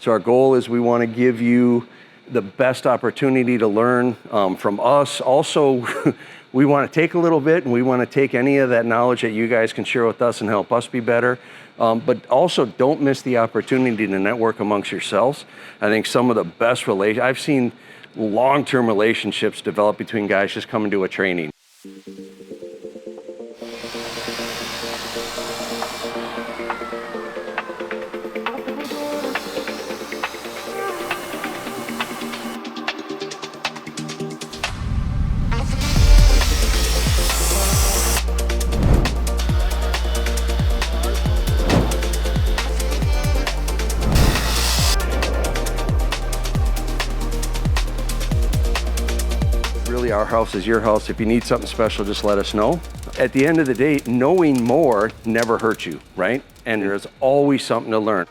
So our goal is we want to give you the best opportunity to learn from us. Also, we want to take a little bit and we want to take any of that knowledge that you guys can share with us and help us be better. But also don't miss the opportunity to network amongst yourselves. I think some of the best I've seen long-term relationships develop between guys just coming to a training. Really, our house is your house. If you need something special, just let us know. At the end of the day, knowing more never hurts you, right? And there's always something to learn.